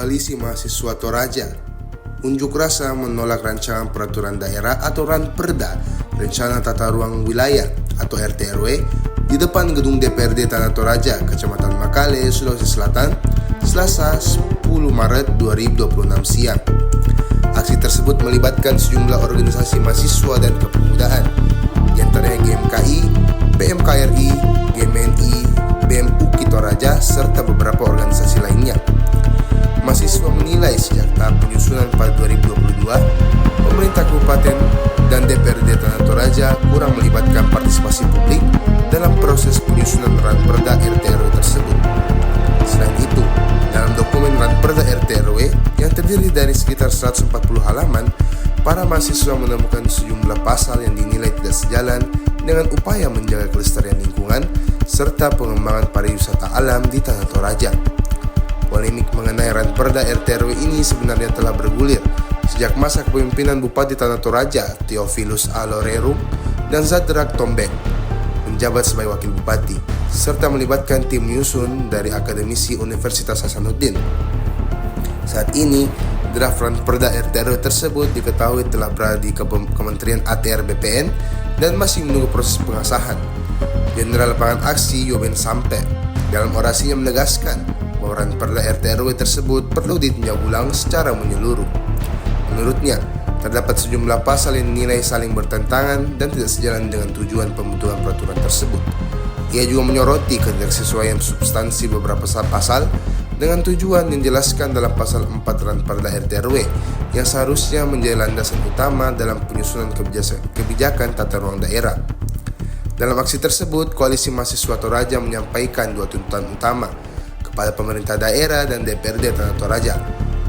Koalisi Mahasiswa Toraja unjuk rasa menolak rancangan peraturan daerah atau Ranperda, rencana tata ruang wilayah atau RT/RW di depan gedung DPRD Tanah Toraja, Kecamatan Makale, Sulawesi Selatan, Selasa 10 Maret 2026 siang. Aksi tersebut melibatkan sejumlah organisasi mahasiswa dan kepemudaan, di antaranya GMKI, PMKRI, GMNI, BEM UKI Toraja, serta beberapa organisasi lainnya. Mahasiswa menilai sejak tahap penyusunan pada 2022, pemerintah kabupaten dan DPRD Tanah Toraja kurang melibatkan partisipasi publik dalam proses penyusunan Ranperda RT/RW tersebut. Selain itu, dalam dokumen Ranperda RT/RW yang terdiri dari sekitar 140 halaman, para mahasiswa menemukan sejumlah pasal yang dinilai tidak sejalan dengan upaya menjaga kelestarian lingkungan serta pengembangan pariwisata alam di Tanah Toraja. Polemik mengenai Ranperda RT/RW ini sebenarnya telah bergulir sejak masa kepemimpinan Bupati Tanah Toraja Theophilus A. Lorerum dan Zadrak Tombek menjabat sebagai wakil bupati, serta melibatkan tim menyusun dari akademisi Universitas Hasanuddin. Saat ini, draft Ranperda RT/RW tersebut diketahui telah berada di Kementerian ATR BPN dan masih menunggu proses pengesahan. Jenderal Lapangan Aksi Yoben Sampe dalam orasinya menegaskan bahwa Ranperda RT/RW tersebut perlu ditinjau ulang secara menyeluruh. Menurutnya, terdapat sejumlah pasal yang dinilai saling bertentangan dan tidak sejalan dengan tujuan pembentukan peraturan tersebut. Ia juga menyoroti ketidaksesuaian substansi beberapa pasal dengan tujuan yang dijelaskan dalam pasal 4 Ranperda RT/RW yang seharusnya menjadi landasan utama dalam penyusunan kebijakan tata ruang daerah. Dalam aksi tersebut, Koalisi Mahasiswa Toraja menyampaikan dua tuntutan utama kepada pemerintah daerah dan DPRD Tanah Toraja.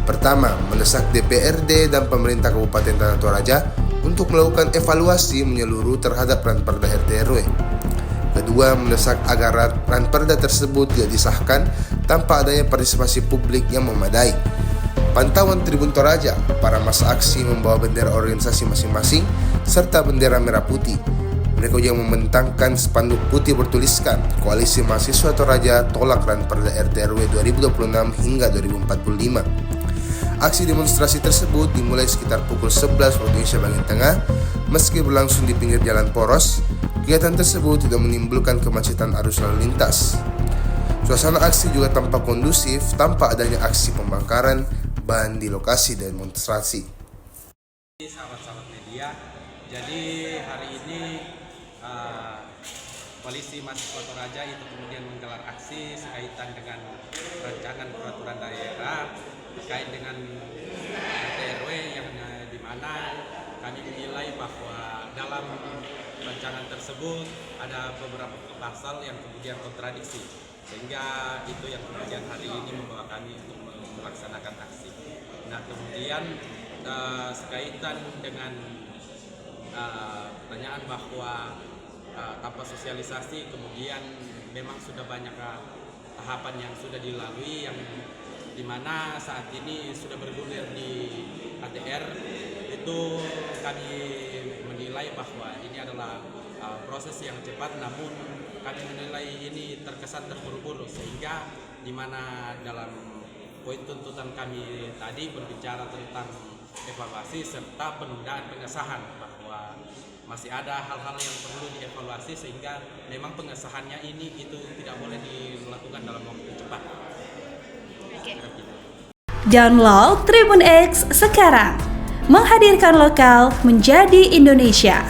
Pertama, mendesak DPRD dan pemerintah Kabupaten Tanah Toraja untuk melakukan evaluasi menyeluruh terhadap Ranperda RT/RW. Kedua, mendesak agar Ranperda tersebut tidak disahkan tanpa adanya partisipasi publik yang memadai. Pantauan Tribun Toraja, para massa aksi membawa bendera organisasi masing-masing serta bendera merah putih. Mereka juga membentangkan spanduk putih bertuliskan Koalisi Mahasiswa Toraja tolak Ranperda RT/RW 2026 hingga 2045. Aksi demonstrasi tersebut dimulai sekitar pukul 11 waktu Indonesia bagian tengah. Meski berlangsung di pinggir jalan poros, kegiatan tersebut tidak menimbulkan kemacetan arus lalu lintas. Suasana aksi juga tampak kondusif tanpa adanya aksi pembakaran ban di lokasi demonstrasi. Sahabat-sahabat media, jadi hari ini Koalisi Mahasiswa Toraja itu kemudian menggelar aksi sekaitan dengan rancangan peraturan daerah terkait dengan RT/RW yang di mana kami menilai bahwa dalam rancangan tersebut ada beberapa pasal yang kemudian kontradiksi, sehingga itu yang kemudian hari ini membawa kami untuk melaksanakan aksi. Nah, kemudian sekaitan dengan pertanyaan bahwa tanpa sosialisasi kemudian memang sudah banyak tahapan yang sudah dilalui yang dimana saat ini sudah bergulir di ATR. Itu kami menilai bahwa ini adalah proses yang cepat, namun kami menilai ini terkesan terburu-buru, sehingga dimana dalam poin tuntutan kami tadi berbicara tentang evaluasi serta penundaan pengesahan, bahwa masih ada hal-hal yang perlu dievaluasi sehingga memang pengesahannya itu tidak boleh dilakukan dalam waktu cepat. Download Tribun X sekarang, menghadirkan lokal menjadi Indonesia.